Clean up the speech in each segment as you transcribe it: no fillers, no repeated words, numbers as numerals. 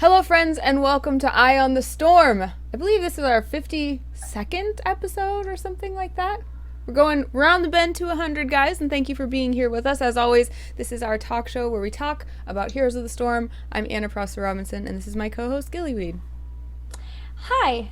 Hello, friends, and welcome to Eye on the Storm. I believe this is our 52nd episode or something like that. We're going round the bend to 100, guys, and thank you for being here with us. As always, this is our talk show where we talk about Heroes of the Storm. I'm Anna Prosser Robinson, and this is my co-host, Gillyweed. Hi.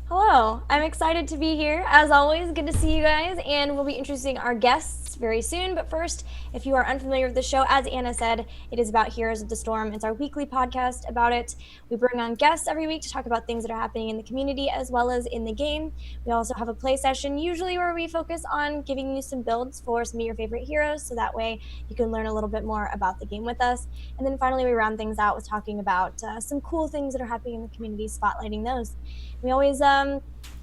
Hello. I'm excited to be here. As always, good to see you guys, and we'll be introducing our guests very soon. But first, if you are unfamiliar with the show, as Anna said, it is about Heroes of the Storm. It's our weekly podcast about it. We bring on guests every week to talk about things that are happening in the community as well as in the game. We also have a play session, usually where we focus on giving you some builds for some of your favorite heroes, so that way you can learn a little bit more about the game with us. And then finally, we round things out with talking about some cool things that are happening in the community, spotlighting those. We always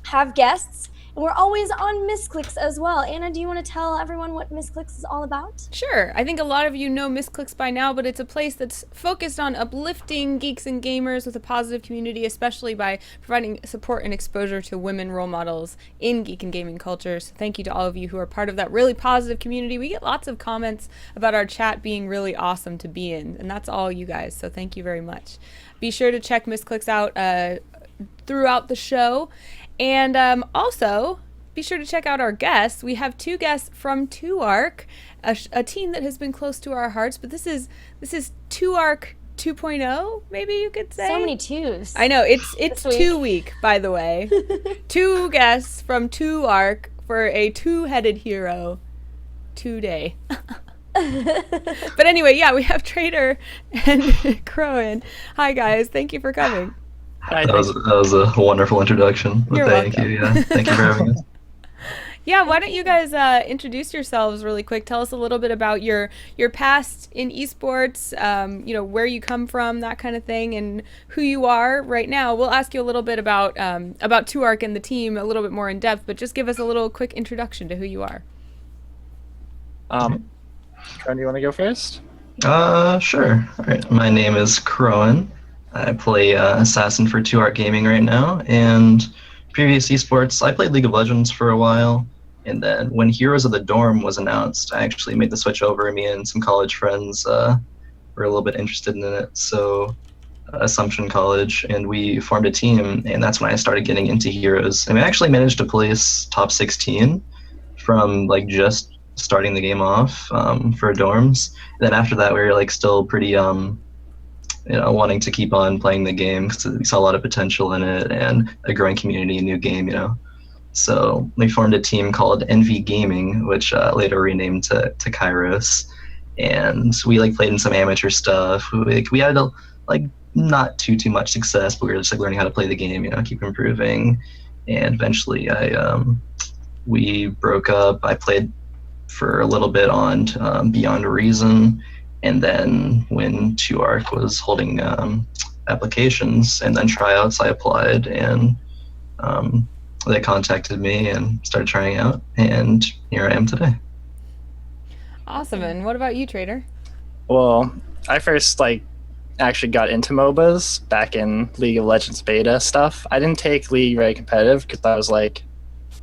have guests, and we're always on Misscliks as well. Anna, do you want to tell everyone what Misscliks is all about? Sure. I think a lot of you know Misscliks by now, but it's a place that's focused on uplifting geeks and gamers with a positive community, especially by providing support and exposure to women role models in geek and gaming culture. So thank you to all of you who are part of that really positive community. We get lots of comments about our chat being really awesome to be in, and that's all you guys. So thank you very much. Be sure to check Misscliks out throughout the show. And also, be sure to check out our guests. We have two guests from 2ARC, a team that has been close to our hearts, but this is 2ARC 2.0, maybe you could say. So many twos. I know, it's 2 week, by the way. Two guests from 2ARC for a two-headed hero today. But anyway, yeah, we have Traitorr and Khroen. Hi guys, thank you for coming. That was a wonderful introduction. Thank you. Yeah, thank you for having us. Yeah, why don't you guys introduce yourselves really quick? Tell us a little bit about your past in esports, where you come from, that kind of thing, and who you are right now. We'll ask you a little bit about 2ARC and the team a little bit more in depth, but just give us a little quick introduction to who you are. Khroen, do you want to go first? Sure. All right. My name is Khroen. I play Assassin for 2ARC Gaming right now, and previous esports, I played League of Legends for a while, and then when Heroes of the Dorm was announced, I actually made the switch over. Me and some college friends were a little bit interested in it, so Assumption College, and we formed a team, and that's when I started getting into Heroes. I mean, I actually managed to place top 16 from just starting the game off for dorms. And then after that, we were still pretty wanting to keep on playing the game because we saw a lot of potential in it and a growing community, a new game, So we formed a team called NV Gaming, which later renamed to Kairos. And we played in some amateur stuff. We had not too much success, but we were just learning how to play the game, keep improving. And eventually we broke up. I played for a little bit on Beyond Reason. And then when 2ARC was holding applications and then tryouts, I applied, and they contacted me and started trying out, and here I am today. Awesome. And what about you, Traitorr? Well, I first actually got into MOBAs back in League of Legends beta stuff. I didn't take League very competitive because I was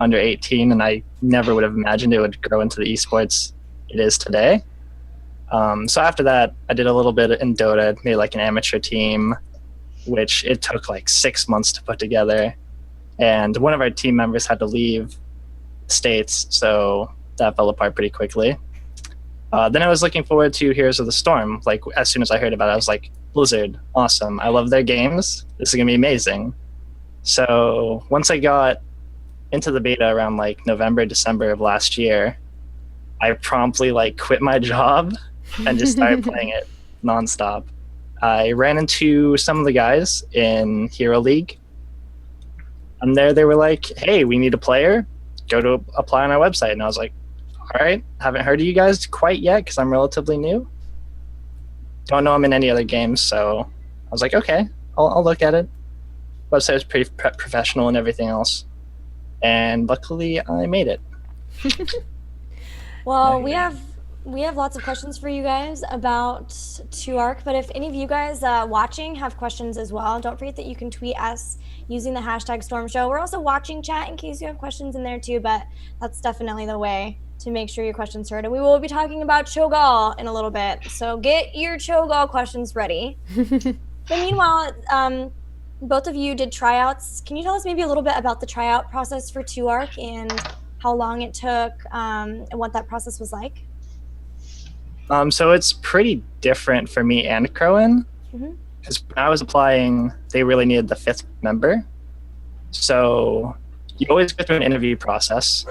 under 18, and I never would have imagined it would grow into the esports it is today. So after that, I did a little bit in Dota, made an amateur team, which it took 6 months to put together. And one of our team members had to leave the States, so that fell apart pretty quickly. Then I was looking forward to Heroes of the Storm. As soon as I heard about it, I was like, Blizzard, awesome. I love their games. This is going to be amazing. So once I got into the beta around November, December of last year, I promptly quit my job and just started playing it nonstop. I ran into some of the guys in Hero League. And there they were like, hey, we need a player. Go to apply on our website. And I was like, all right, haven't heard of you guys quite yet because I'm relatively new. Don't know them in any other games. So I was like, okay, I'll look at it. Website was pretty professional and everything else. And luckily I made it. Well, we have lots of questions for you guys about 2ARC, but if any of you guys watching have questions as well, don't forget that you can tweet us using the hashtag StormShow. We're also watching chat in case you have questions in there too, but that's definitely the way to make sure your questions heard. And we will be talking about Cho'Gall in a little bit, so get your Cho'Gall questions ready. But meanwhile, both of you did tryouts. Can you tell us maybe a little bit about the tryout process for 2ARC and how long it took and what that process was like? So it's pretty different for me and Khroen. Mhm. Because when I was applying, they really needed the 5th member. So you always go through an interview process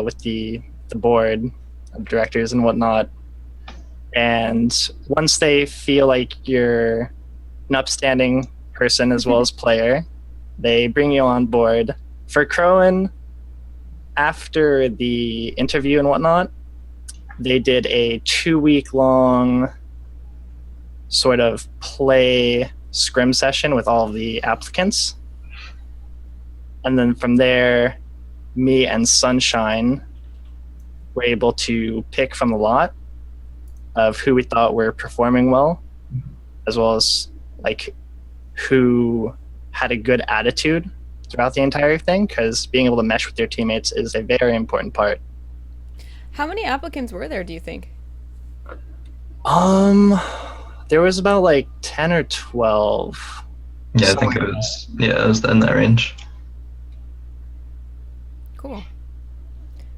with the board of directors and whatnot. And once they feel like you're an upstanding person as well as player, they bring you on board. For Khroen, after the interview and whatnot, they did a 2-week-long sort of play scrim session with all of the applicants. And then from there, me and Sunshine were able to pick from the lot of who we thought were performing well, as well as like who had a good attitude throughout the entire thing, because being able to mesh with your teammates is a very important part. How many applicants were there, do you think? There was about like 10 or 12. Yeah, I think it was in that range. Cool.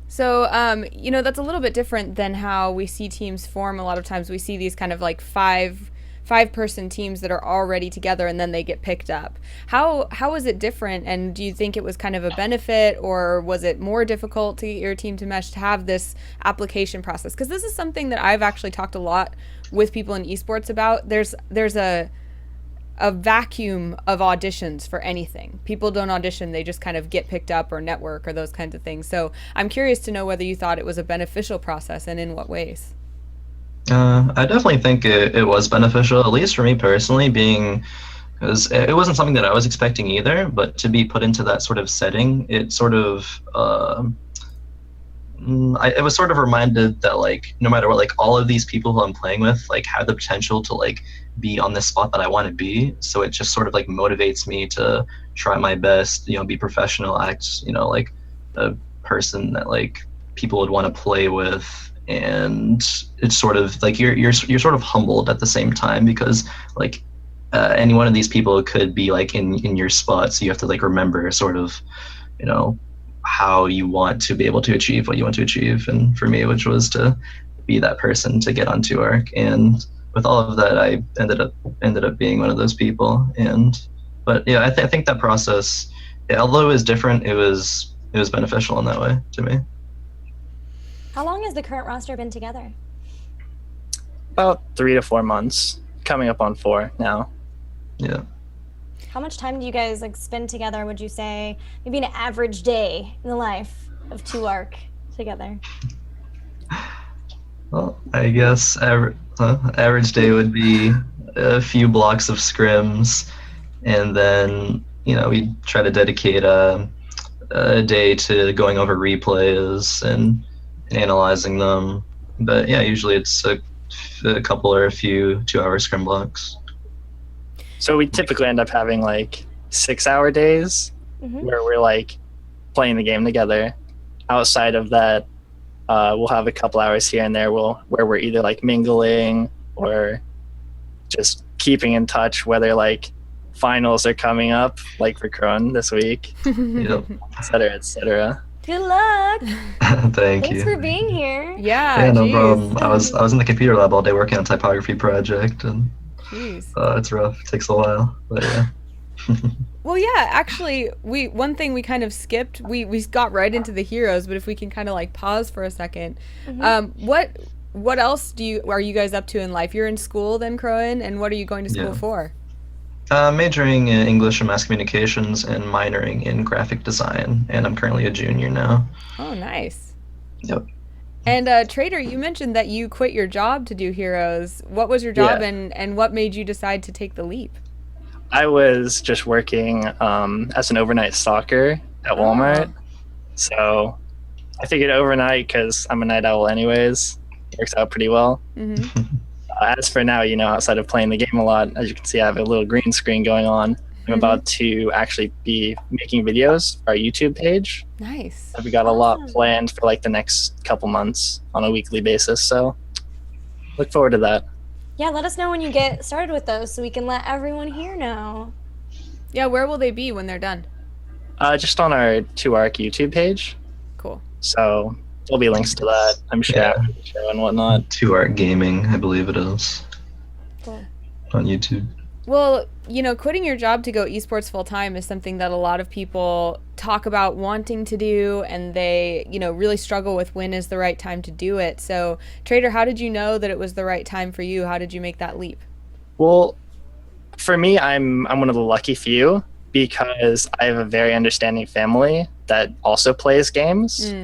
So, that's a little bit different than how we see teams form. A lot of times we see these kind of like five-person teams that are already together and then they get picked up. How is it different, and do you think it was kind of a benefit, or was it more difficult to get your team to mesh, to have this application process? Because this is something that I've actually talked a lot with people in esports about. There's a vacuum of auditions for anything. People don't audition, they just kind of get picked up or network or those kinds of things. So I'm curious to know whether you thought it was a beneficial process and in what ways. I definitely think it was beneficial, at least for me personally, because it wasn't something that I was expecting either, but to be put into that sort of setting, it sort of, it was sort of reminded that like, no matter what, like all of these people who I'm playing with, like have the potential to like be on this spot that I want to be. So it just sort of like motivates me to try my best, be professional, act, like a person that like people would want to play with. And it's sort of like you're sort of humbled at the same time, because like any one of these people could be like in your spot, so you have to like remember sort of how you want to be able to achieve what you want to achieve. And for me, which was to be that person to get on 2ARC, and with all of that, I ended up being one of those people. But yeah, I think that process, although it was different, it was beneficial in that way to me. How long has the current roster been together? About 3 to 4 months, coming up on 4 now. Yeah. How much time do you guys like spend together, would you say? Maybe an average day in the life of 2ARC together? Well, I guess average day would be a few blocks of scrims, and then we try to dedicate a day to going over replays and analyzing them. But yeah, usually it's a couple or a few 2-hour scrim blocks. So we typically end up having like 6-hour days where we're like playing the game together. Outside of that, we'll have a couple hours here and there where we're either like mingling or just keeping in touch, whether like finals are coming up, like for Khroen this week, Yep. et cetera, et cetera. Good luck. Thanks Thanks for being here. Yeah, no geez. problem. I was in the computer lab all day working on a typography project, and Jeez. it's rough. It takes a while, but yeah. Well, yeah, actually, one thing we kind of skipped, we got right into the heroes, but if we can kind of like pause for a second, what else are you guys up to in life? You're in school then, Khroen, and what are you going to school for? Majoring in English and Mass Communications and minoring in graphic design, and I'm currently a junior now. Oh, nice. Yep. And Traitorr, you mentioned that you quit your job to do heroes. What was your job, and what made you decide to take the leap? I was just working as an overnight stalker at Walmart. So I figured overnight, because I'm a night owl anyways, works out pretty well. As for now, outside of playing the game a lot, as you can see, I have a little green screen going on. I'm about to actually be making videos for our YouTube page. Nice. We got a lot planned for like the next couple months on a weekly basis. So look forward to that. Yeah, let us know when you get started with those so we can let everyone here know. Yeah, where will they be when they're done? Just on our 2ARC YouTube page. Cool. So there'll be links to that, I'm sure, Yeah. after the show and whatnot. 2ARC Gaming, I believe it is, Cool. on YouTube. Well, quitting your job to go esports full time is something that a lot of people talk about wanting to do, and they, really struggle with when is the right time to do it. So, Traitorr, how did you know that it was the right time for you? How did you make that leap? Well, for me, I'm one of the lucky few because I have a very understanding family that also plays games.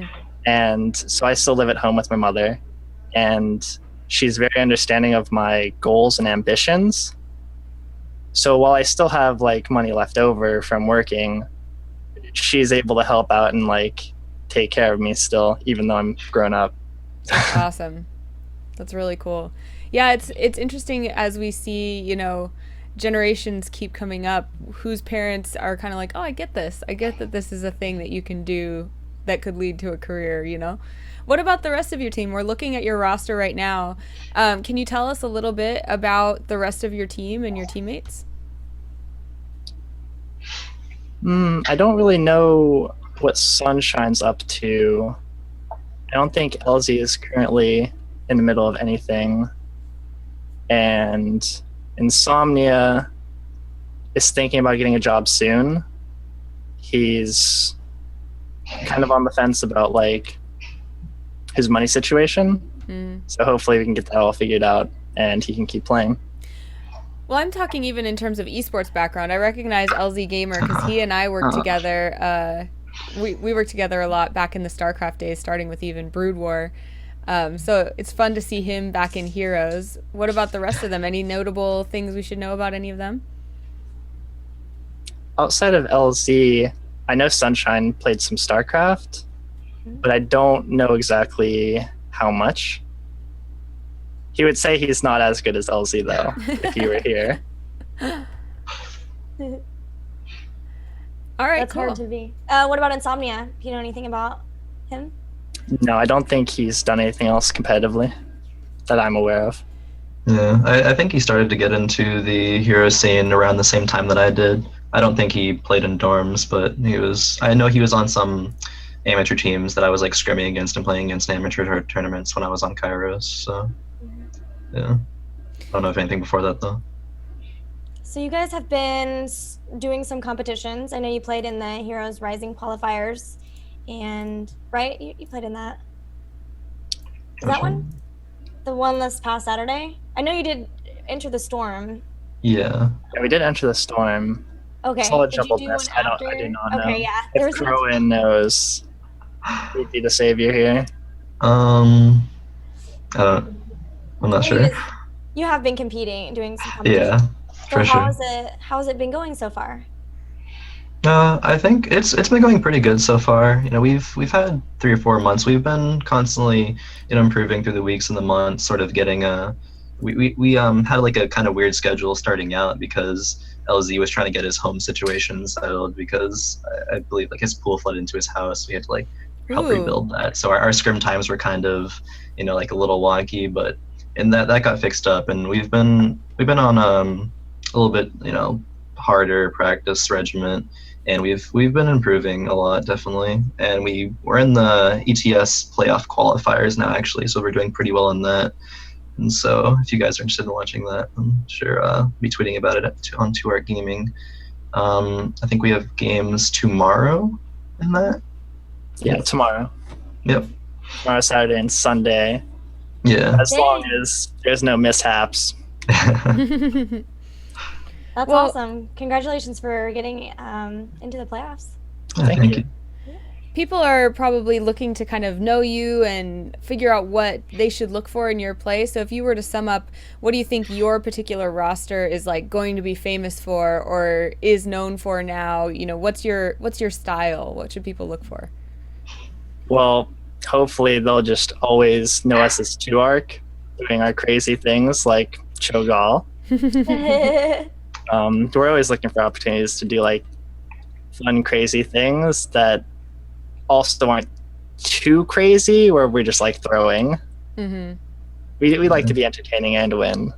And so I still live at home with my mother, and she's very understanding of my goals and ambitions. So while I still have like money left over from working, she's able to help out and like take care of me still, even though I'm grown up. That's awesome. That's really cool. Yeah, it's interesting as we see, generations keep coming up whose parents are kind of like, oh, I get this. I get that this is a thing that you can do that could lead to a career. What about the rest of your team? We're looking at your roster right now. Can you tell us a little bit about the rest of your team and your teammates? I don't really know what Sunshine's up to. I don't think LZ is currently in the middle of anything. And Insomnia is thinking about getting a job soon. He's kind of on the fence about like his money situation. So hopefully we can get that all figured out and he can keep playing. Well, I'm talking even in terms of esports background. I recognize LZ Gamer because he and I worked together. We worked together a lot back in the StarCraft days, starting with even Brood War. So it's fun to see him back in Heroes. What about the rest of them? Any notable things we should know about any of them? Outside of LZ, I know Sunshine played some StarCraft, but I don't know exactly how much. He would say he's not as good as LZ, though, if he were here. All right, That's cool. hard to be. What about Insomnia? Do you know anything about him? No, I don't think he's done anything else competitively that I'm aware of. Yeah, I think he started to get into the hero scene around the same time that I did. I don't think he played in dorms, but I know he was on some amateur teams that I was like scrimming against and playing against in amateur tournaments when I was on Kairos, so yeah. I don't know if anything before that though. So you guys have been doing some competitions. I know you played in the Heroes Rising qualifiers, and right, you played in that. Is that one? The one this past Saturday? I know you did Enter the Storm. Yeah. Yeah, we did Enter the Storm. Okay. Solid Did you jumble do best. one I do not know. Okay, yeah. If Khroen knows, he'd be the savior here. I don't. I'm not sure. You have been competing, doing some competitions. Yeah, So for sure. how has it been going so far? I think it's been going pretty good so far. We've had 3 or 4 months. We've been constantly, improving through the weeks and the months, sort of getting we had like a kind of weird schedule starting out because LZ was trying to get his home situation settled because I believe like his pool flooded into his house. We had to like help rebuild that. So our scrim times were kind of, like a little wonky, but that got fixed up, and we've been on a little bit, harder practice regimen, and we've been improving a lot, definitely. And we're in the ETS playoff qualifiers now, actually, so we're doing pretty well in that. And so if you guys are interested in watching that, I'm sure I'll be tweeting about it on 2ARC Gaming. I think we have games tomorrow in that. Yeah, tomorrow. Yep. Tomorrow, Saturday, and Sunday. Yeah. As long as there's no mishaps. That's awesome. Congratulations for getting into the playoffs. Thank you. People are probably looking to kind of know you and figure out what they should look for in your play. So if you were to sum up, what do you think your particular roster is like going to be famous for or is known for now? What's your style? What should people look for? Well, hopefully they'll just always know us as 2ARC, doing our crazy things like Cho'Gall. We're always looking for opportunities to do like fun, crazy things that also aren't too crazy, where we're just like throwing. We like to be entertaining and win.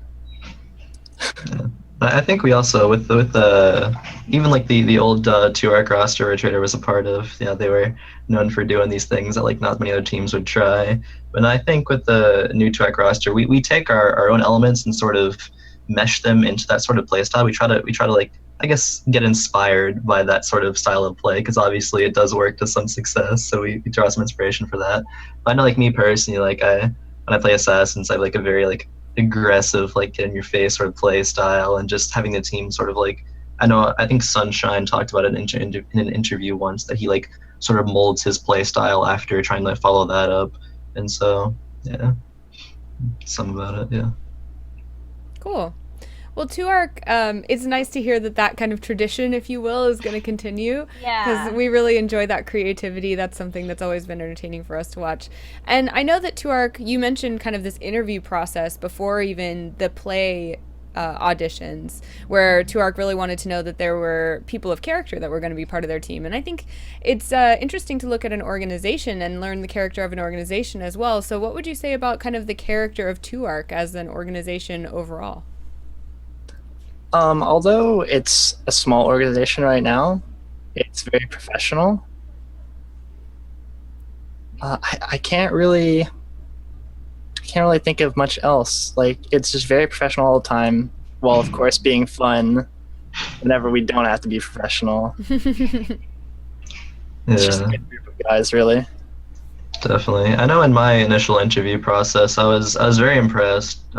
I think we also with the even like the old 2-arc roster where Traitorr was a part of, they were known for doing these things that like not many other teams would try. But I think with the new 2-arc roster, we take our own elements and sort of mesh them into that sort of play style. We try to like, I guess, get inspired by that sort of style of play, because obviously it does work to some success. So we draw some inspiration for that. But I know, like me personally, like when I play Assassins, I have like a very like aggressive, like get in your face sort of play style, and just having the team sort of like, I think Sunshine talked about it in an interview once, that he like sort of molds his play style after trying to follow that up. And so yeah, some about it, yeah. Cool. Well, 2-arc, it's nice to hear that kind of tradition, if you will, is going to continue. Yeah. Because we really enjoy that creativity. That's something that's always been entertaining for us to watch. And I know that 2-arc, you mentioned kind of this interview process before even the play auditions, where 2-arc really wanted to know that there were people of character that were going to be part of their team. And I think it's interesting to look at an organization and learn the character of an organization as well. So what would you say about kind of the character of 2-arc as an organization overall? Although it's a small organization right now, it's very professional. I can't really think of much else. Like, it's just very professional all the time, while of course being fun whenever we don't have to be professional. It's just a good group of guys, really. Definitely. I know in my initial interview process, I was very impressed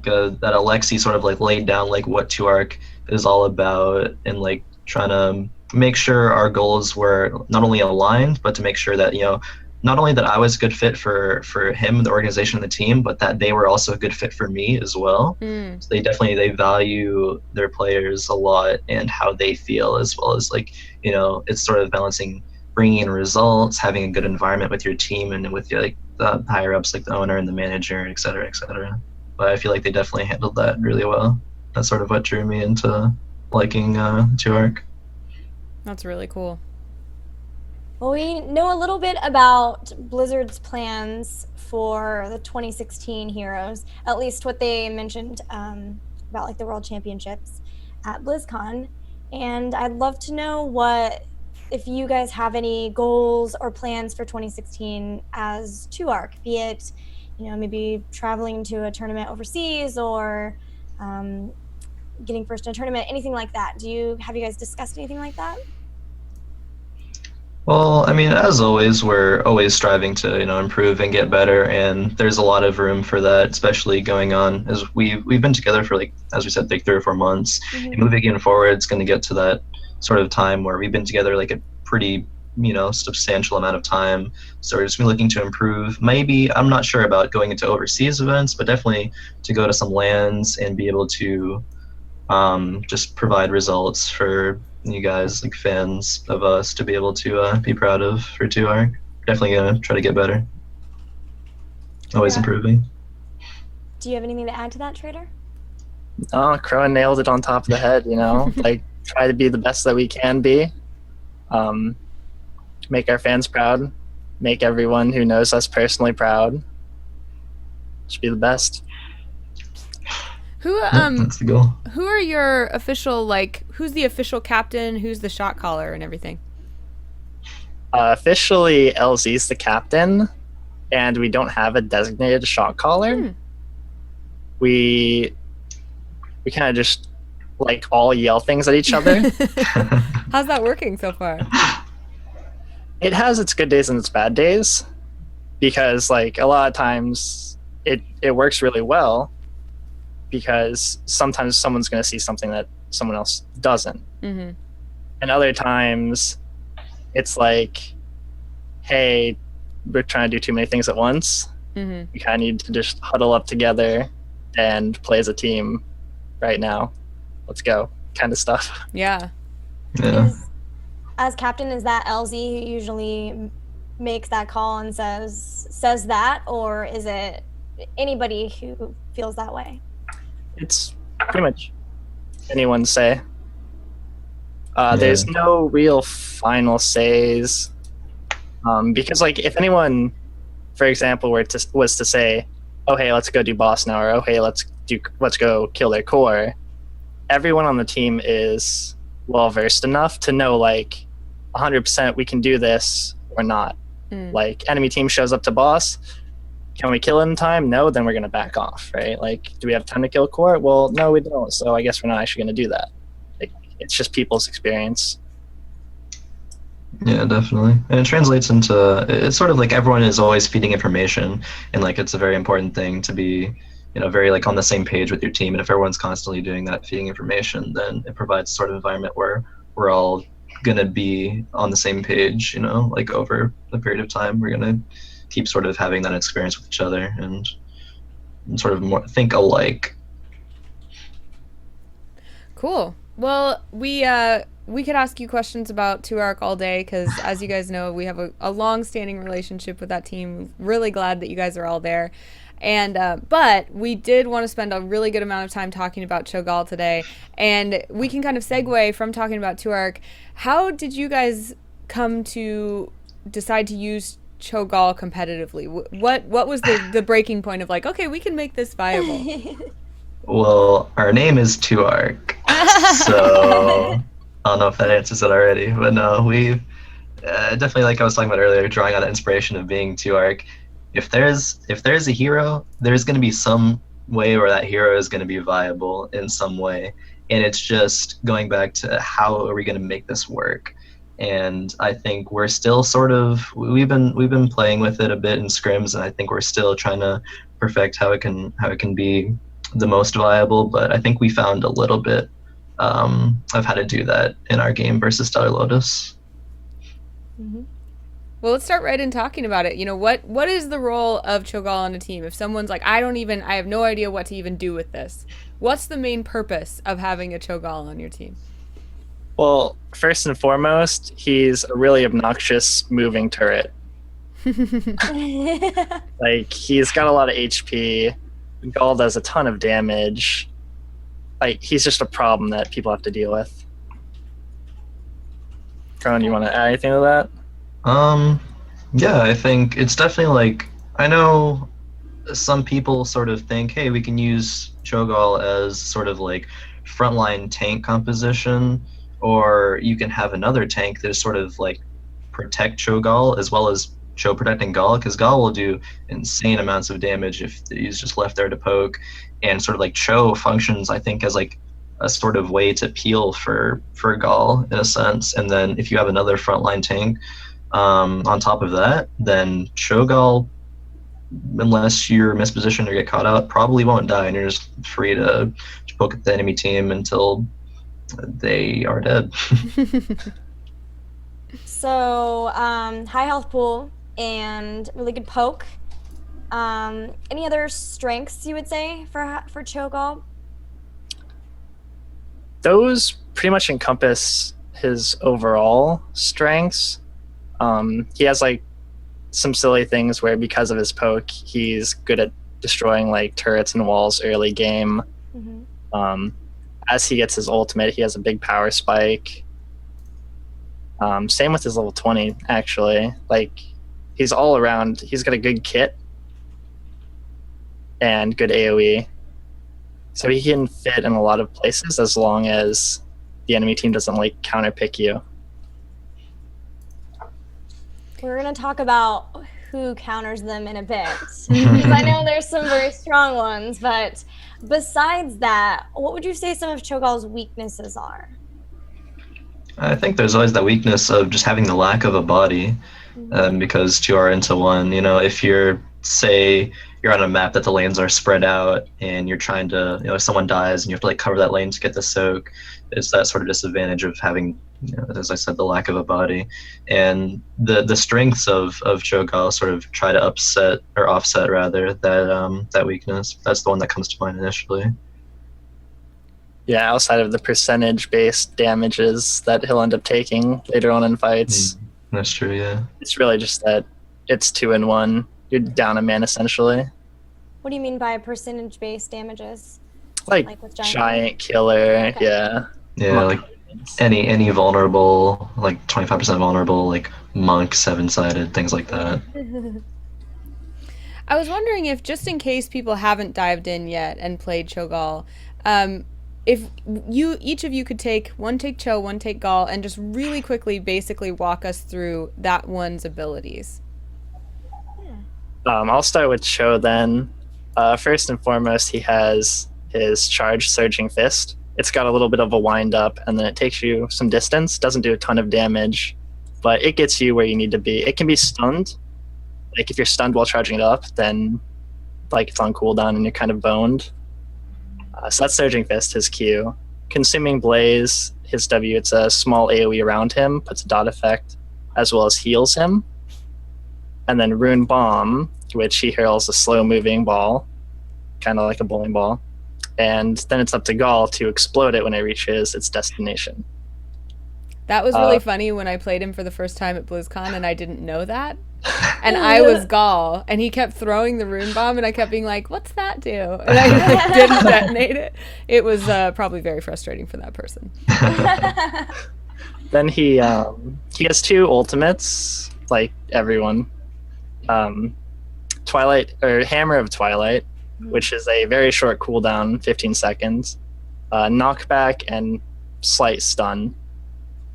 that Alexi sort of like laid down like what 2-arc is all about, and like trying to make sure our goals were not only aligned, but to make sure that, not only that I was a good fit for him, the organization, and the team, but that they were also a good fit for me as well. So they value their players a lot and how they feel, as well as like, it's sort of balancing bringing in results, having a good environment with your team and with your, like the higher ups, like the owner and the manager, et cetera, et cetera. But I feel like they definitely handled that really well. That's sort of what drew me into liking 2-arc. That's really cool. Well, we know a little bit about Blizzard's plans for the 2016 Heroes, at least what they mentioned about like the World Championships at BlizzCon. And I'd love to know if you guys have any goals or plans for 2016 as 2-arc, be it, maybe traveling to a tournament overseas or getting first in a tournament, anything like that. Have you guys discussed anything like that? Well, I mean, as always, we're always striving to, improve and get better, and there's a lot of room for that, especially going on as we've been together for, like, as we said, like 3 or 4 months. And moving forward, it's going to get to that sort of time where we've been together like a pretty, substantial amount of time. So we're just gonna be looking to improve. Maybe, I'm not sure about going into overseas events, but definitely to go to some lands and be able to just provide results for you guys, like fans of us, to be able to be proud of for 2-arc. Definitely gonna try to get better. Always improving. Do you have anything to add to that, Traitorr? Oh, Khroen nailed it on top of the head, like try to be the best that we can be. Make our fans proud, make everyone who knows us personally proud. Just be the best. That's the goal. Who are your official, like, who's the official captain, who's the shot caller and everything? Officially, LZ's the captain, and we don't have a designated shot caller. We kind of just like all yell things at each other. How's that working so far? It has its good days and its bad days, because like a lot of times it works really well, because sometimes someone's going to see something that someone else doesn't. And other times it's like, hey, we're trying to do too many things at once. We kind of need to just huddle up together and play as a team right now. Let's go, kind of stuff. Yeah. As captain, is that LZ who usually makes that call and says that, or is it anybody who feels that way? It's pretty much anyone's say. There's no real final says, because like if anyone, for example, was to say, oh hey, let's go do boss now, or oh hey, let's go kill their core. Everyone on the team is well versed enough to know like 100% we can do this or not. Like enemy team shows up to boss, can we kill it in time? No, then we're gonna back off, right? Like, do we have time to kill core? Well, no, we don't. So I guess we're not actually gonna do that. Like, it's just people's experience. Yeah, definitely. And it translates into, it's sort of like everyone is always feeding information, and like it's a very important thing to be, very like on the same page with your team. And if everyone's constantly doing that, feeding information, then it provides sort of environment where we're all gonna be on the same page, like over a period of time. We're gonna keep sort of having that experience with each other and sort of more think alike. Cool. Well, we could ask you questions about 2ARC all day because, as you guys know, we have a long-standing relationship with that team. Really glad that you guys are all there. And but we did want to spend a really good amount of time talking about Cho'Gall today, and we can kind of segue from talking about 2ARC. How did you guys come to decide to use Cho'Gall competitively? What was the breaking point of like, okay, we can make this viable? Well, our name is 2ARC, so I don't know if that answers it already, but no, we've definitely, like I was talking about earlier, drawing on the inspiration of being 2ARC. If there's a hero, there's going to be some way where that hero is going to be viable in some way, and it's just going back to how are we going to make this work. And I think we're still sort of we've been playing with it a bit in scrims, and I think we're still trying to perfect how it can be the most viable. But I think we found a little bit of how to do that in our game versus Stellar Lotus. Mm-hmm. Well, let's start right in talking about it. What is the role of Cho'Gall on a team? If someone's like, I have no idea what to even do with this. What's the main purpose of having a Cho'Gall on your team? Well, first and foremost, he's a really obnoxious moving turret. Like, he's got a lot of HP. Gall does a ton of damage. Like, he's just a problem that people have to deal with. Khroen, you want to add anything to that? Yeah, I think it's definitely like, I know some people sort of think, hey, we can use Cho'Gall as sort of like frontline tank composition, or you can have another tank that is sort of like protect Cho'Gall as well as Cho protecting Gall, because Gall will do insane amounts of damage if he's just left there to poke, and sort of like Cho functions, I think, as like a sort of way to peel for Gall in a sense. And then if you have another frontline tank on top of that, then Cho'Gall, unless you're mispositioned or get caught out, probably won't die, and you're just free to poke at the enemy team until they are dead. So, high health pool and really good poke. Any other strengths you would say for Cho'Gall? Those pretty much encompass his overall strengths. He has like some silly things where because of his poke, he's good at destroying like turrets and walls early game. Mm-hmm. As he gets his ultimate, he has a big power spike. Same with his level 20, actually. Like, he's all around. He's got a good kit and good AoE. So he can fit in a lot of places as long as the enemy team doesn't like counterpick you. We're going to talk about who counters them in a bit. Because I know there's some very strong ones, but besides that, what would you say some of Cho'Gall's weaknesses are? I think there's always that weakness of just having the lack of a body, because 2 are into 1. If say you're on a map that the lanes are spread out and you're trying to, if someone dies and you have to like cover that lane to get the soak, it's that sort of disadvantage of having, as I said, the lack of a body. And the strengths of Cho'Gall sort of try to offset rather that weakness. That's the one that comes to mind initially. Yeah, outside of the percentage-based damages that he'll end up taking later on in fights. That's true, yeah. It's really just that it's 2-in-1. You're down a man, essentially. What do you mean by percentage-based damages? Like with giant killer, okay. Yeah. Yeah, like any vulnerable, like 25% vulnerable, like monk 7-sided, things like that. I was wondering if, just in case people haven't dived in yet and played Cho'Gall, if each of you could take Cho, one take Gall, and just really quickly basically walk us through that one's abilities. I'll start with Cho then. First and foremost, he has his charged Surging Fist. It's got a little bit of a wind up, and then it takes you some distance. Doesn't do a ton of damage, but it gets you where you need to be. It can be stunned. Like if you're stunned while charging it up, then like it's on cooldown and you're kind of boned. So that's Surging Fist, his Q. Consuming Blaze, his W, it's a small AoE around him, puts a dot effect, as well as heals him. And then Rune Bomb, which he hurls a slow-moving ball, kind of like a bowling ball. And then it's up to Gall to explode it when it reaches its destination. That was really funny when I played him for the first time at BlizzCon, and I didn't know that. And I was Gall, and he kept throwing the Rune Bomb, and I kept being like, what's that do? And I didn't detonate it. It was probably very frustrating for that person. Then he has 2 ultimates, like everyone. Twilight, or Hammer of Twilight, which is a very short cooldown, 15 seconds. Knockback and slight stun.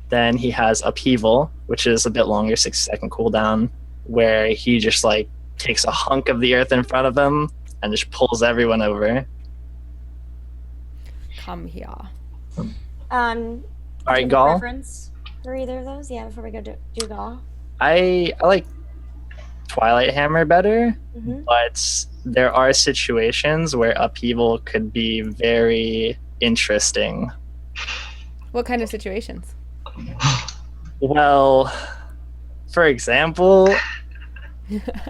Then he has Upheaval, which is a bit longer, 6-second cooldown, where he just like takes a hunk of the earth in front of him and just pulls everyone over. Come here. All right, Gall. Preference for either of those? Yeah, before we go do Gall. I like Twilight Hammer better, but there are situations where Upheaval could be very interesting. What kind of situations? Well, for example,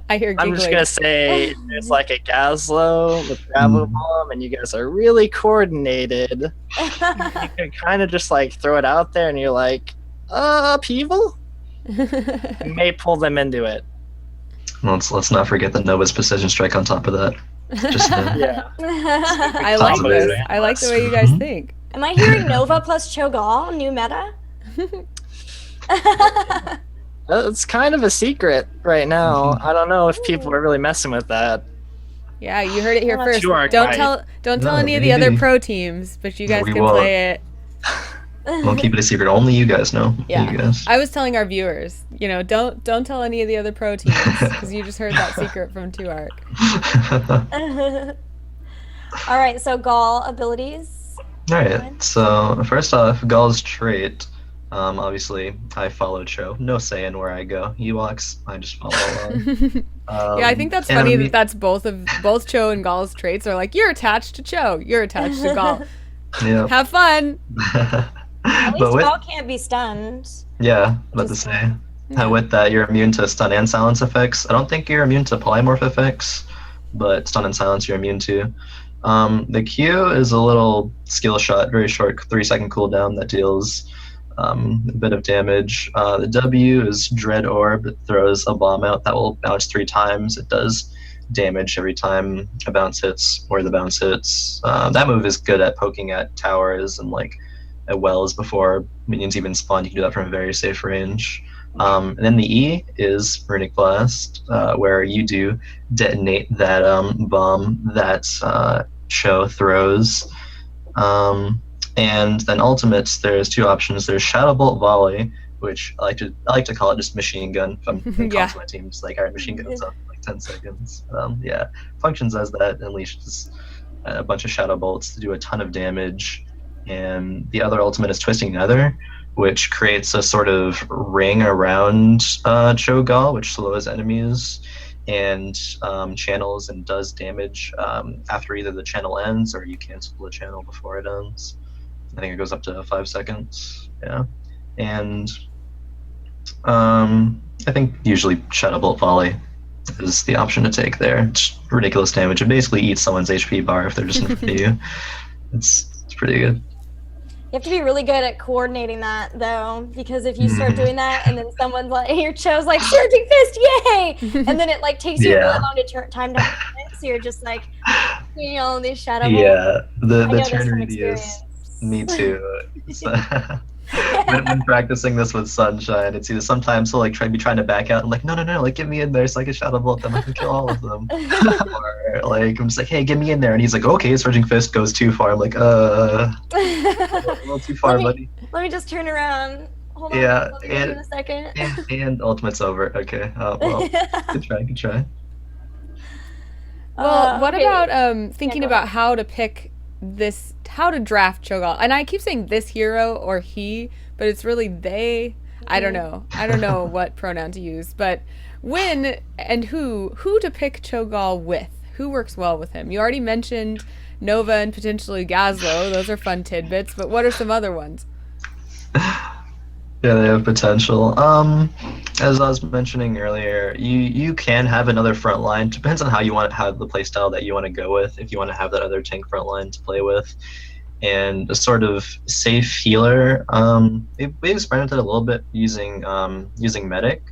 I hear giggling. I'm just gonna say there's like a Gazlo with Gravel Bomb, and you guys are really coordinated. You can kind of just like throw it out there, and you're like, Upheaval? You may pull them into it. Let's not forget the Nova's Precision Strike on top of that. Just Yeah. I like this. I like the way you guys think. Am I hearing Nova plus Cho'Gall, new meta? It's kind of a secret right now. I don't know if people are really messing with that. Yeah, you heard it here first. You are Don't right. tell any of the other pro teams, but you guys We can won't. play it. We'll keep it a secret. Only you guys know. Yeah. You guys. I was telling our viewers, don't tell any of the other pro teams, because you just heard that secret from 2Arc. All right, so Gall abilities. Alright, so first off, Gall's trait. Obviously, I follow Cho. No say in where I go. He walks, I just follow along. Yeah, I think that's funny that that's both Cho and Gall's traits are like, you're attached to Cho, you're attached to Gall. Yeah. Have fun. At least But Gall can't be stunned. yeah, about to say. With that, you're immune to stun and silence effects. I don't think you're immune to polymorph effects, but stun and silence you're immune to. The Q is a little skill shot, very short, 3-second cooldown that deals a bit of damage. The W is Dread Orb. It throws a bomb out that will bounce 3 times. It does damage every time a bounce hits, or the bounce hits. That move is good at poking at towers and like at wells before minions even spawn. You can do that from a very safe range. And then the E is Runic Blast, where you do detonate that bomb that Cho throws. And then ultimates, there's 2 options. There's Shadow Bolt Volley, which I like to call it just machine gun. If I'm in Yeah. my team, just like, all right, machine gun's up in like 10 seconds. Yeah, functions as that, unleashes a bunch of shadow bolts to do a ton of damage. And the other ultimate is Twisting Nether, which creates a sort of ring around Cho'Gall, which slows enemies and channels and does damage after either the channel ends or you cancel the channel before it ends. I think it goes up to 5 seconds. Yeah. And I think usually Shadow Bolt Volley is the option to take there. It's ridiculous damage. It basically eats someone's HP bar if they're just in front of you. It's pretty good. You have to be really good at coordinating that, though, because if you start doing that and then someone's like, your Cho's like, Surging Fist, yay! And then it like takes you really long to time to hit, so you're just like, you know, these shadow bolts. Yeah, the I know this from eternity experience. is me too. when practicing this with Sunshine, it's either sometimes he'll like be trying to back out. I'm like, no, like get me in there so I can shadow bolt them. I can kill all of them. Or like I'm just like, hey, get me in there, and he's like, okay, Surging Fist goes too far. I'm like, a little too far, buddy. Let me just turn around. Hold on. Yeah, Let me get you in a second. and ultimate's over. Okay, well, good try. Well, what okay. about thinking go about how to pick how to draft Cho'Gall? And I keep saying this hero or he, but it's really they. I don't know. I don't know what pronoun to use, but when and who to pick Cho'Gall with? Who works well with him? You already mentioned Nova and potentially Gazlo. Those are fun tidbits, but what are some other ones? Yeah, they have potential. As I was mentioning earlier, you can have another front line. Depends on how the play style that you want to go with. If you want to have that other tank front line to play with, and a sort of safe healer. We experimented a little bit using medic,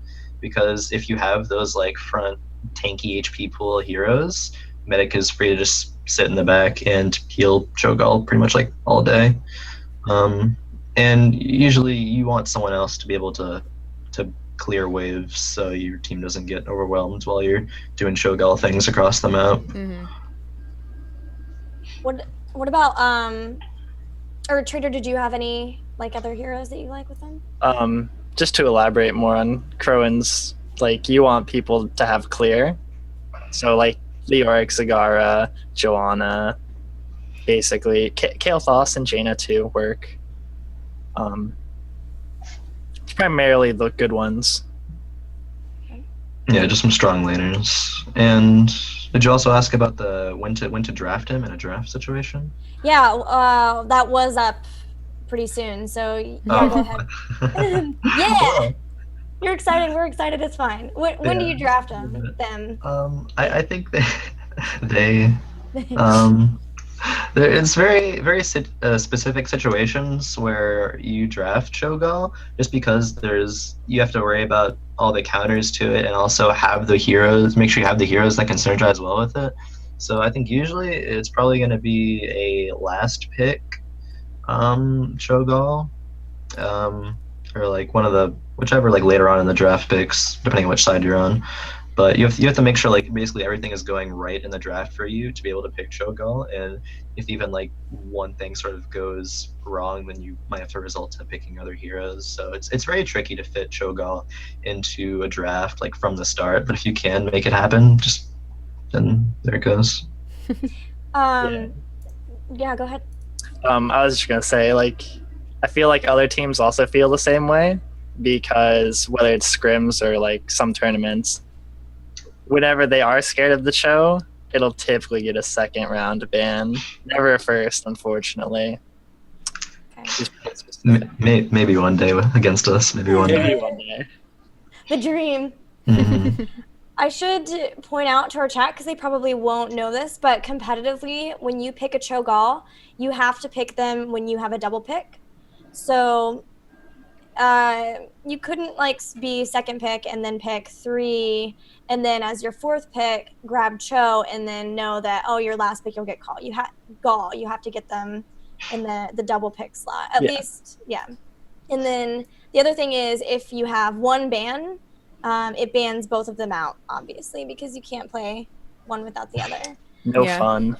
because if you have those like front tanky HP pool heroes, medic is free to just sit in the back and heal Cho'Gall pretty much like all day. And usually you want someone else to be able to clear waves so your team doesn't get overwhelmed while you're doing Cho'Gall things across the map. Mm-hmm. What about or Traitorr, did you have any like other heroes that you like with them? Just to elaborate more on Khroen's, like you want people to have clear. So like Leoric, Zagara, Joanna, basically Kael'thas and Jaina too work. Primarily the good ones. Yeah, just some strong laners. And did you also ask about the when to draft him in a draft situation? Yeah, that was up pretty soon. So yeah, go ahead. Yeah, you're excited. We're excited. It's fine. When do you draft them? I think they it's very specific situations where you draft Cho'Gall, just because you have to worry about all the counters to it, and also have the heroes. Make sure you have the heroes that can synergize well with it. So I think usually it's probably going to be a last pick Cho'Gall, or like whichever like later on in the draft picks, depending on which side you're on. But you have to make sure like basically everything is going right in the draft for you to be able to pick Cho'Gall. And if even like one thing sort of goes wrong, then you might have to resort to picking other heroes. So it's very tricky to fit Cho'Gall into a draft like from the start. But if you can make it happen, then there it goes. Yeah, go ahead. I was just gonna say, like, I feel like other teams also feel the same way, because whether it's scrims or like some tournaments, whenever they are scared of the show, it'll typically get a second round ban, never a first, unfortunately. Okay. Maybe one day against us. Maybe one day. Maybe one day. The dream. Mm-hmm. I should point out to our chat, because they probably won't know this, but competitively, when you pick a Cho'Gall, you have to pick them when you have a double pick. So you couldn't like be second pick and then pick 3, and then as your fourth pick grab Cho, and then know that your last pick you'll get Gall. You have to get them in the double pick slot at least. Yeah. And then the other thing is, if you have one ban, it bans both of them out, obviously, because you can't play one without the other. No fun.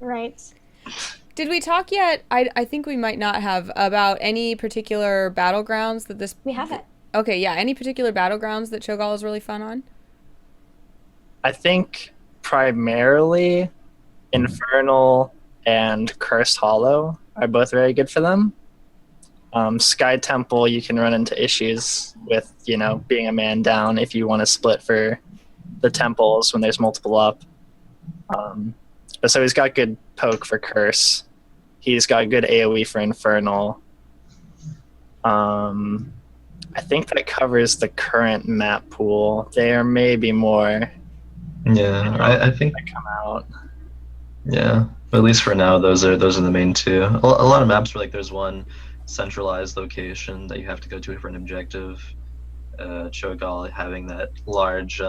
Right. Did we talk yet? I think we might not have, about any particular battlegrounds that this... We haven't. Okay, yeah. Any particular battlegrounds that Cho'Gall is really fun on? I think primarily Infernal and Cursed Hollow are both very good for them. Sky Temple, you can run into issues with, being a man down if you want to split for the temples when there's multiple up. But so he's got good poke for Curse. He's got good AoE for Infernal. I think that covers the current map pool. There may be more. Yeah, I think that come out. Yeah, but at least for now, those are the main two. A lot of maps where like there's one centralized location that you have to go to for an objective. Cho'Gall having that large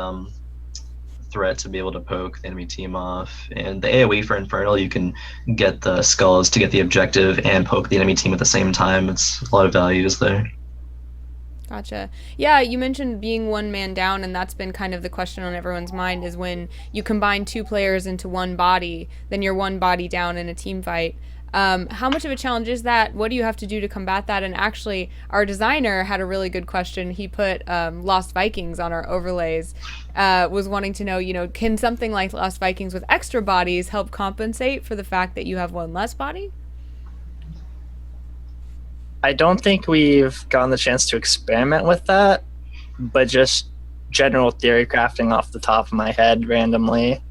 threat to be able to poke the enemy team off. And the AoE for Infernal, you can get the skulls to get the objective and poke the enemy team at the same time. It's a lot of values there. Gotcha. Yeah, you mentioned being one man down, and that's been kind of the question on everyone's mind is when you combine 2 players into one body, then you're one body down in a team fight. How much of a challenge is that? What do you have to do to combat that? And actually, our designer had a really good question. He put Lost Vikings on our overlays, was wanting to know, can something like Lost Vikings with extra bodies help compensate for the fact that you have one less body? I don't think we've gotten the chance to experiment with that, but just general theory crafting off the top of my head randomly.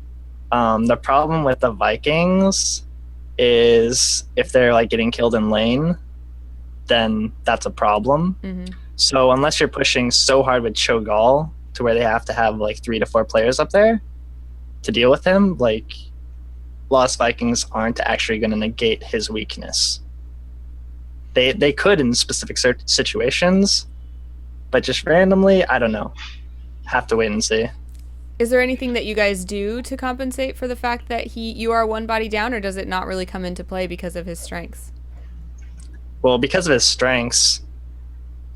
The problem with the Vikings is if they're like getting killed in lane, then that's a problem. Mm-hmm. So unless you're pushing so hard with Cho'Gall to where they have to have like 3 to 4 players up there to deal with him, like Lost Vikings aren't actually going to negate his weakness. They could in specific situations, but just randomly, I don't know. Have to wait and see. Is there anything that you guys do to compensate for the fact that you are one body down, or does it not really come into play because of his strengths? Well, because of his strengths,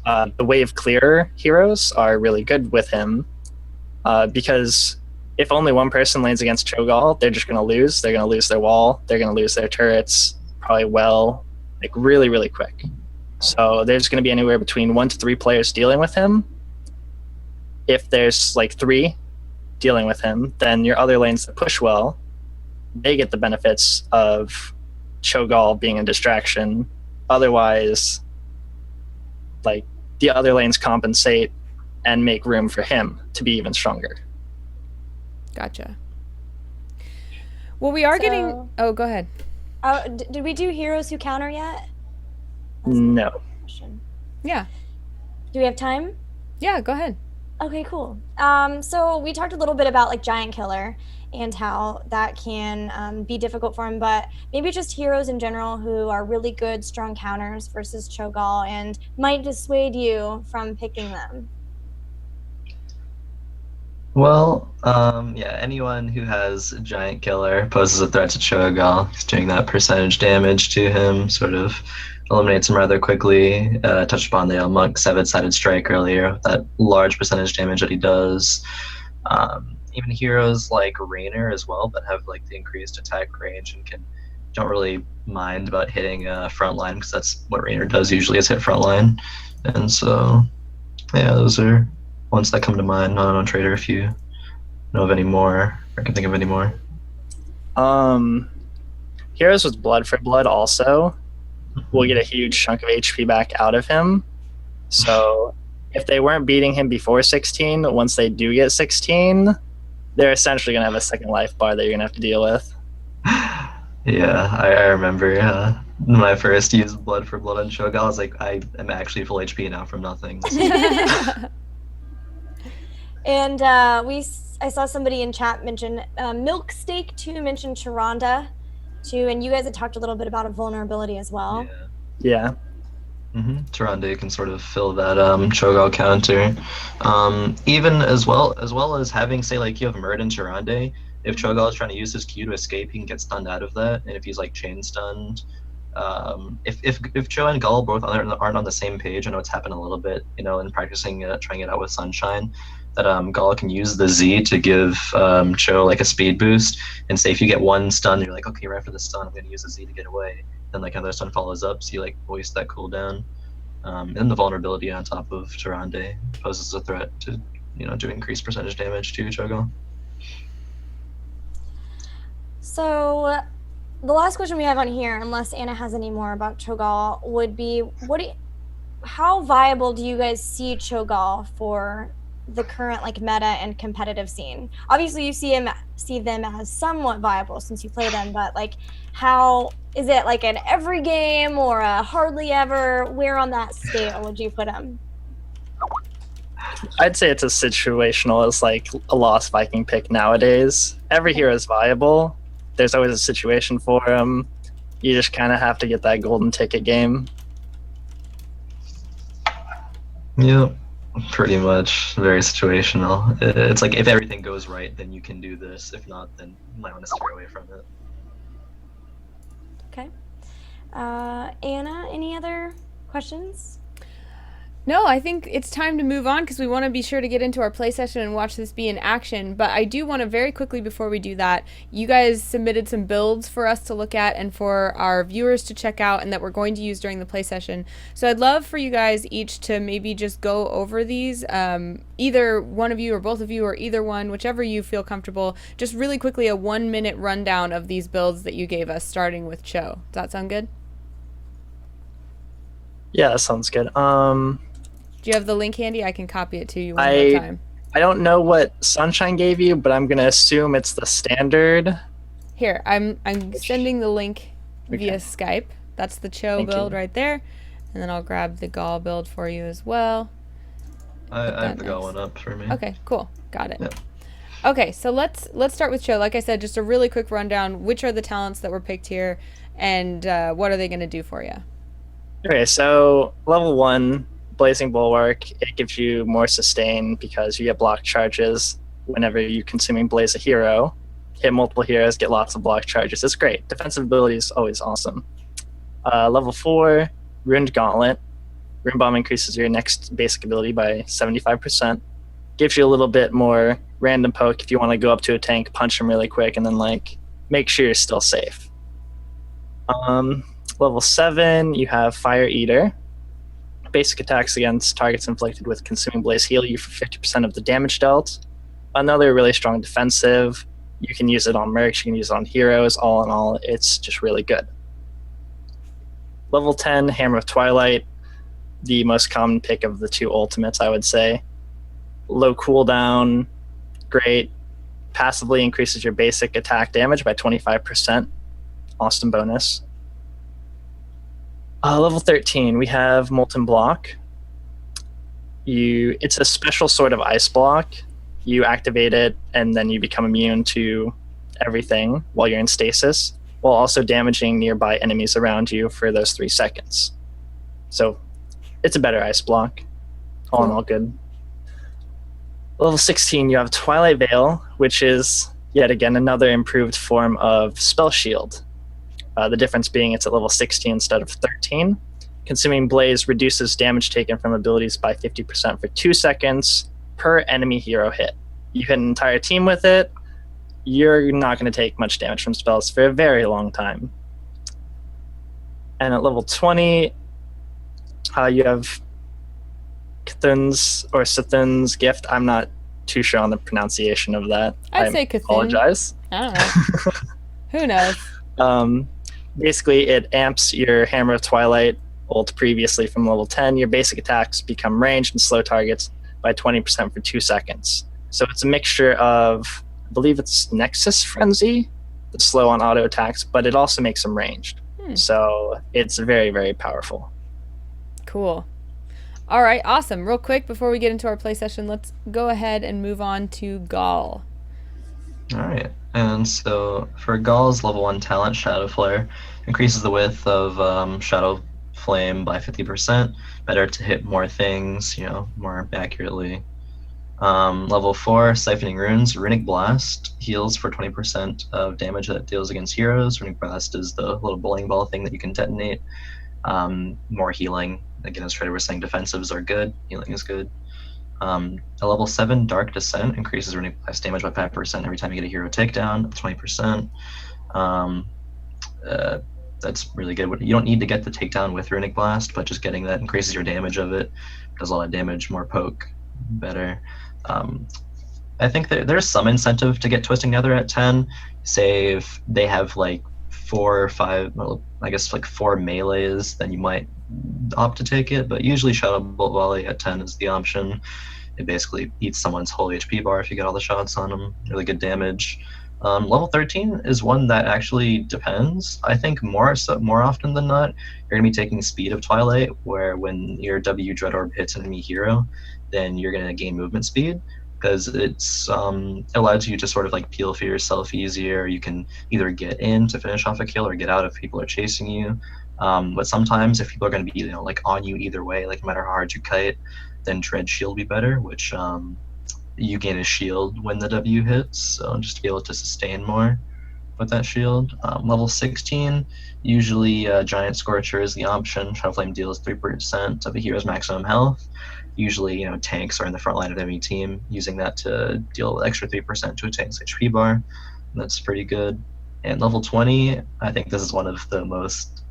the wave clear heroes are really good with him, because if only one person lanes against Cho'Gall, they're just going to lose. They're going to lose their wall. They're going to lose their turrets, probably like really, really quick. So there's going to be anywhere between 1 to 3 players dealing with him. If there's like 3 dealing with him, then your other lanes that push well, they get the benefits of Cho'Gall being a distraction. Otherwise, like the other lanes compensate and make room for him to be even stronger. Gotcha. Well, we are getting... Oh, go ahead. Did we do heroes who counter yet? No. Yeah. Do we have time? Yeah, go ahead. Okay, cool. So we talked a little bit about like Giant Killer and how that can be difficult for him, but maybe just heroes in general who are really good, strong counters versus Cho'Gall and might dissuade you from picking them. Well, yeah, anyone who has Giant Killer poses a threat to Cho'Gall. He's doing that percentage damage to him, sort of eliminates him rather quickly. Touched upon the Monk 7-sided strike earlier, that large percentage damage that he does. Even heroes like Raynor as well, that have like the increased attack range and don't really mind about hitting front line, because that's what Raynor does usually, is hit front line. And so, yeah, those are ones that come to mind. I don't know, Traitorr, if you know of any more, or can think of any more. Heroes with Blood for Blood also will get a huge chunk of HP back out of him. So if they weren't beating him before 16, once they do get 16, they're essentially going to have a second life bar that you're going to have to deal with. Yeah, I remember when I first used Blood for Blood on Cho'Gall, I was like, I am actually full HP now from nothing. And I saw somebody in chat mention Milk Steak 2 mentioned Charonda too, and you guys had talked a little bit about a vulnerability as well. Yeah. Mm-hmm. Charonda can sort of fill that Cho'Gall counter. Even as well as having, say, like you have Murd and Charonda, if Cho'Gall is trying to use his Q to escape, he can get stunned out of that, and if he's like chain stunned, if Cho and Gall both aren't on the same page, I know it's happened a little bit, in practicing trying it out with Sunshine, that Gall can use the Z to give Cho like a speed boost, and say if you get one stun, you're like, okay, right after the stun, I'm going to use the Z to get away. Then like another stun follows up, so you like waste that cooldown. And the vulnerability on top of Charonda poses a threat to do increased percentage damage to Cho'Gall. So the last question we have on here, unless Anna has any more about Cho'Gall, would be how viable do you guys see Cho'Gall for the current like meta and competitive scene? Obviously you see them as somewhat viable since you play them, but like how is it, like an every game or a hardly ever? Where on that scale would you put him? I'd say it's as situational as like a Lost Viking pick nowadays. Every hero is viable. There's always a situation for him. You just kind of have to get that golden ticket game. Yeah. Pretty much, very situational. It's like if everything goes right, then you can do this. If not, then you might want to steer away from it. Okay. Anna, any other questions? No, I think it's time to move on because we want to be sure to get into our play session and watch this be in action. But I do want to very quickly, before we do that, you guys submitted some builds for us to look at and for our viewers to check out and that we're going to use during the play session. So I'd love for you guys each to maybe just go over these, either one of you or both of you or either one, whichever you feel comfortable. Just really quickly, a 1-minute rundown of these builds that you gave us, starting with Cho. Does that sound good? Yeah, that sounds good. Do you have the link handy? I can copy it to you one more time. I don't know what Sunshine gave you, but I'm gonna assume it's the standard. Here, I'm sending the link via Skype. That's the Cho build right there. And then I'll grab the Gall build for you as well. I have the Gall one up for me. Okay, cool. Got it. Yep. Okay, so let's start with Cho. Like I said, just a really quick rundown. Which are the talents that were picked here, and what are they going to do for you? Okay, so level 1, Blazing Bulwark, it gives you more sustain because you get block charges whenever you consuming Blaze a hero. Hit multiple heroes, get lots of block charges. It's great. Defensive ability is always awesome. Level 4, Ruined Gauntlet. Rune Bomb increases your next basic ability by 75%. Gives you a little bit more random poke if you want to go up to a tank, punch him really quick, and then like make sure you're still safe. Level 7, you have Fire Eater. Basic attacks against targets inflicted with Consuming Blaze heal you for 50% of the damage dealt. Another really strong defensive. You can use it on mercs, you can use it on heroes. All in all, it's just really good. Level 10, Hammer of Twilight. The most common pick of the two ultimates, I would say. Low cooldown, great. Passively increases your basic attack damage by 25%. Awesome bonus. Level 13, we have Molten Block. It's a special sort of ice block. You activate it, and then you become immune to everything while you're in stasis, while also damaging nearby enemies around you for those 3 seconds. So it's a better ice block. All in all, good. Level 16, you have Twilight Veil, which is, yet again, another improved form of Spell Shield. The difference being it's at level 16 instead of 13. Consuming Blaze reduces damage taken from abilities by 50% for 2 seconds per enemy hero hit. You hit an entire team with it, you're not going to take much damage from spells for a very long time. And at level 20, you have Cthulhu's or Sithun's Gift. I'm not too sure on the pronunciation of that. I'd say Cthulhu. Apologize. I don't know. Who knows? Basically, it amps your Hammer of Twilight ult previously from level 10. Your basic attacks become ranged and slow targets by 20% for 2 seconds. So it's a mixture of, I believe it's Nexus Frenzy, that's slow on auto attacks, but it also makes them ranged. So it's very, very powerful. Cool. All right, awesome. Real quick, before we get into our play session, let's go ahead and move on to Gall. All right. And so for Gall's level 1 talent, Shadow Flare, increases the width of Shadow Flame by 50%. Better to hit more things, more accurately. Level 4, Siphoning Runes, Runic Blast, heals for 20% of damage that it deals against heroes. Runic Blast is the little bowling ball thing that you can detonate. More healing. Again, as Traitorr was saying, defensives are good, healing is good. A level 7 Dark Descent increases Runic Blast damage by 5% every time you get a hero takedown, 20%. That's really good. You don't need to get the takedown with Runic Blast, but just getting that increases your damage of it. Does a lot of damage, more poke, better. I think there's some incentive to get Twisting Nether at 10. Say if they have like 4 or 5, well, I guess like 4 melees, then you might opt to take it, but usually Shadow Bolt Volley at 10 is the option. It basically eats someone's whole HP bar if you get all the shots on them. Really good damage. Level 13 is one that actually depends. I think more often than not, you're going to be taking Speed of Twilight, where when your W Dread Orb hits an enemy hero, then you're going to gain movement speed, because it's allows you to sort of like peel for yourself easier. You can either get in to finish off a kill or get out if people are chasing you. But sometimes if people are going to be like on you either way, like no matter how hard you kite, then Dread Shield will be better, which you gain a shield when the W hits, so just to be able to sustain more with that shield. Level 16, usually Giant Scorcher is the option. Shadow Flame deals 3% of a hero's maximum health. Usually, tanks are in the front line of the enemy team, using that to deal extra 3% to a tank's HP bar. And that's pretty good. And level 20, I think this is one of the most,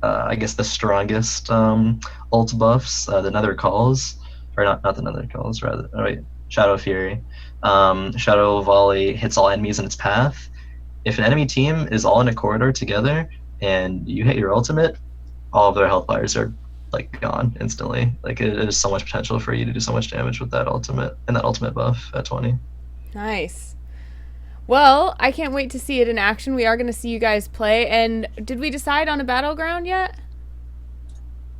I guess, the strongest ult buffs, the Nether Calls, or not the Nether Calls, rather. Oh, wait, Shadow Fury. Shadow Volley hits all enemies in its path. If an enemy team is all in a corridor together and you hit your ultimate, all of their health bars are gone instantly. It is so much potential for you to do so much damage with that ultimate and that ultimate buff at 20. Nice. Well, I can't wait to see it in action. We are going to see you guys play. And did we decide on a battleground yet?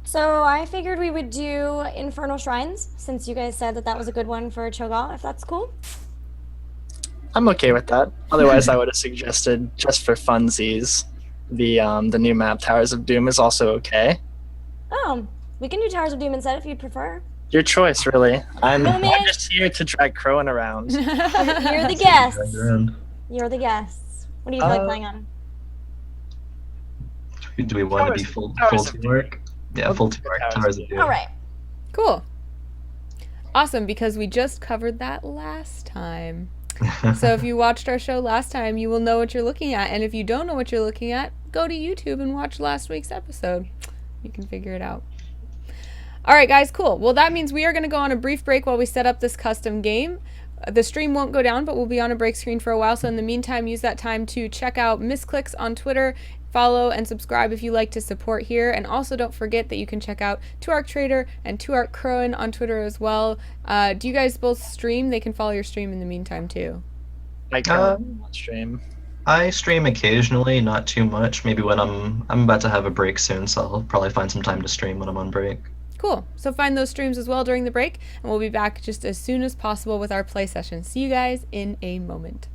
So I figured we would do Infernal Shrines, since you guys said that was a good one for Cho'Gall, if that's cool. I'm okay with that. Otherwise, I would have suggested, just for funsies, the new map Towers of Doom is also okay. Oh, we can do Towers of Doom instead if you'd prefer. Your choice, really. I'm No, man. just here to drag Khroen around. You're the guest. Dragged around. You're the guest. What do you feel like playing on? Do we want to be full teamwork? Yeah, full teamwork. Towers of Doom. All right. Cool. Awesome, because we just covered that last time. So if you watched our show last time, you will know what you're looking at. And if you don't know what you're looking at, go to YouTube and watch last week's episode. You can figure it out. All right, guys, cool. Well, that means we are going to go on a brief break while we set up this custom game. The stream won't go down, but we'll be on a break screen for a while. So in the meantime, use that time to check out Misscliks on Twitter. Follow and subscribe if you like to support here. And also don't forget that you can check out Traitorr and Khroen on Twitter as well. Do you guys both stream? They can follow your stream in the meantime too. I can't stream. I stream occasionally, not too much. Maybe when I'm about to have a break soon, so I'll probably find some time to stream when I'm on break. Cool. So find those streams as well during the break, and we'll be back just as soon as possible with our play session. See you guys in a moment.